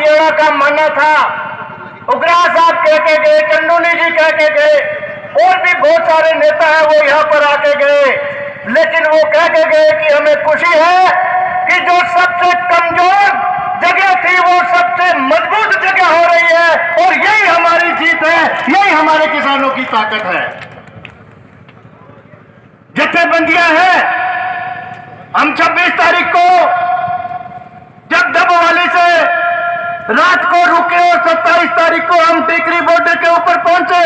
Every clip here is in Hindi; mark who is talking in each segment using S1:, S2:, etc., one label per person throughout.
S1: हरियाणा का मानना था, उग्राह साहब कह के गए, चंदोली जी कह के गए, और भी बहुत सारे नेता हैं वो यहाँ पर आके गए, लेकिन वो कह के गए कि हमें खुशी है कि जो सबसे कमजोर जगह थी वो सबसे मजबूत जगह हो रही है, और यही हमारी जीत है, यही हमारे किसानों की ताकत है। जत्थेबंदियां हैं, हम 26 तारीख को जब डबवाली से रात को रुके और 27 तारीख को हम टेकरी बॉर्डर के ऊपर पहुंचे,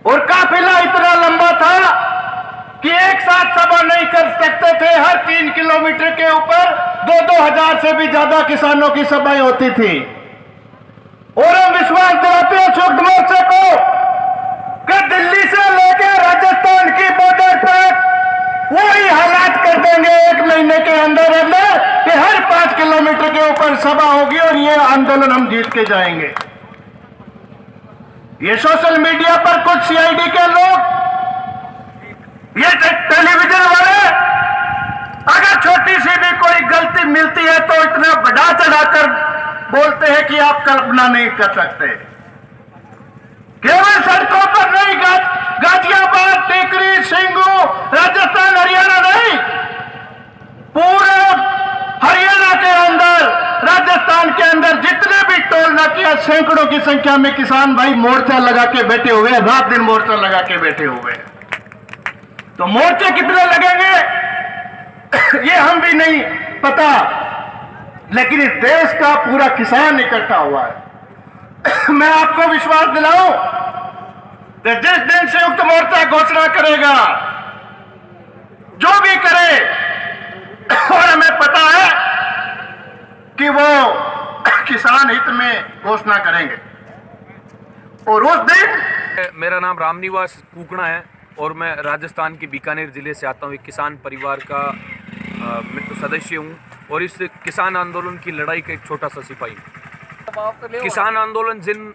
S1: और काफिला इतना लंबा था कि एक साथ सभा नहीं कर सकते थे। हर 3 किलोमीटर के ऊपर 2-2 हजार से भी ज्यादा किसानों की सभाएं होती थी, और हम विश्वास दिलाते हैं संयुक्त मोर्चे को कि दिल्ली से लेकर राजस्थान की बॉर्डर तक वही हालात कर देंगे 1 महीने के अंदर अंदर कि हर 5 किलोमीटर के ऊपर सभा होगी और ये आंदोलन हम जीत के जाएंगे। ये सोशल मीडिया पर कुछ सीआईडी के लोग, ये टेलीविजन वाले, अगर छोटी सी भी कोई गलती मिलती है तो इतना बढ़ा चढ़ाकर बोलते हैं कि आप कल्पना नहीं कर सकते। केवल सड़कों पर नहीं, गाजियाबाद, टेकरी, सिंगू, राजस्थान, हरियाणा नहीं, पूरे हरियाणा के अंदर, राजस्थान के अंदर जितने भी टोल नाके, सैकड़ों की संख्या में किसान भाई मोर्चा लगा के बैठे हुए हैं, रात दिन मोर्चा लगा के बैठे हुए हैं। तो मोर्चे कितने लगेंगे ये हम भी नहीं पता, लेकिन इस देश का पूरा किसान इकट्ठा हुआ है। मैं आपको विश्वास दिलाऊं कि जिस दिन संयुक्त मोर्चा घोषणा करेगा, जो भी करे, और हमें पता है कि वो किसान हित में घोषणा करेंगे, और उस दिन।
S2: मेरा नाम रामनिवास कुकड़ा है और मैं राजस्थान के बीकानेर ज़िले से आता हूँ। एक किसान परिवार का सदस्य हूँ और इस किसान आंदोलन की लड़ाई का एक छोटा सा सिपाही। किसान आंदोलन जिन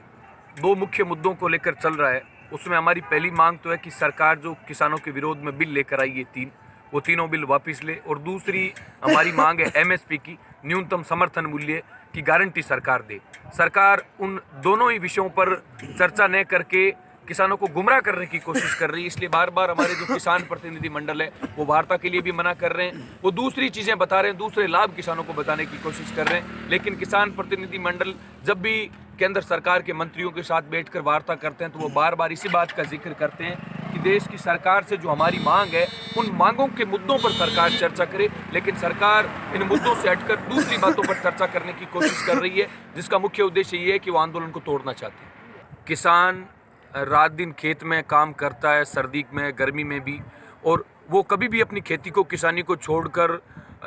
S2: 2 मुख्य मुद्दों को लेकर चल रहा है, उसमें हमारी पहली मांग तो है कि सरकार जो किसानों के विरोध में बिल लेकर आई है वो तीनों बिल वापस ले, और दूसरी हमारी मांग है एमएसपी की, न्यूनतम समर्थन मूल्य की गारंटी सरकार दे। सरकार उन दोनों ही विषयों पर चर्चा न करके किसानों को गुमराह करने की कोशिश कर रही है, इसलिए बार बार हमारे जो किसान प्रतिनिधि मंडल है वो वार्ता के लिए भी मना कर रहे हैं, वो दूसरी चीज़ें बता रहे हैं, दूसरे लाभ किसानों को बताने की कोशिश कर रहे हैं। लेकिन किसान प्रतिनिधि मंडल जब भी केंद्र सरकार के मंत्रियों के साथ बैठकर वार्ता करते हैं तो वो बार बार इसी बात का जिक्र करते हैं कि देश की सरकार से जो हमारी मांग है, उन मांगों के मुद्दों पर सरकार चर्चा करे, लेकिन सरकार इन मुद्दों से हटकर दूसरी बातों पर चर्चा करने की कोशिश कर रही है, जिसका मुख्य उद्देश्य ये है कि वो आंदोलन को तोड़ना चाहते हैं। किसान रात दिन खेत में काम करता है, सर्दी में, गर्मी में भी, और वो कभी भी अपनी खेती को, किसानी को छोड़कर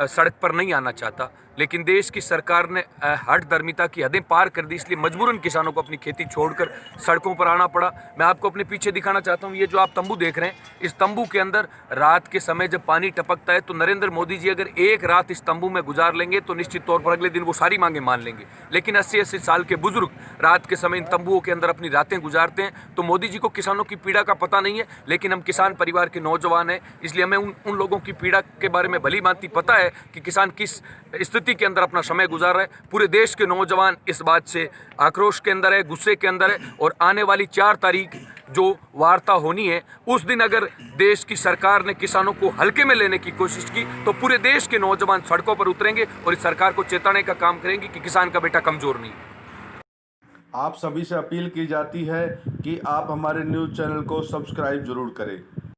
S2: सड़क पर नहीं आना चाहता, लेकिन देश की सरकार ने हठधर्मिता की हदें पार कर दी, इसलिए मजबूरन किसानों को अपनी खेती छोड़कर सड़कों पर आना पड़ा। मैं आपको अपने पीछे दिखाना चाहता हूँ, ये जो आप तंबू देख रहे हैं, इस तंबू के अंदर रात के समय जब पानी टपकता है तो नरेंद्र मोदी जी अगर एक रात इस तंबू में गुजार लेंगे तो निश्चित तौर पर अगले दिन वो सारी मांगें मान लेंगे। लेकिन 80-80 साल के बुजुर्ग रात के समय इन तंबुओं के अंदर अपनी रातें गुजारते हैं, तो मोदी जी को किसानों की पीड़ा का पता नहीं है, लेकिन हम किसान परिवार के नौजवान हैं, इसलिए हमें उन लोगों की पीड़ा के बारे में भली भांति पता है कि किसान किस स्थिति के अंदर अपना समय गुजार रहा है। पूरे देश के नौजवान इस बात से आक्रोश के अंदर है, गुस्से के अंदर है, और आने वाली 4 तारीख जो वार्ता होनी है, उस दिन अगर देश की सरकार ने किसानों को हल्के में लेने की कोशिश की तो पूरे देश के नौजवान सड़कों पर उतरेंगे और इस सरकार को चेताने का काम करेंगे कि किसान का बेटा कमजोर नहीं।
S3: आप सभी से अपील की जाती है कि आप हमारे न्यूज़ चैनल को सब्सक्राइब जरूर करें।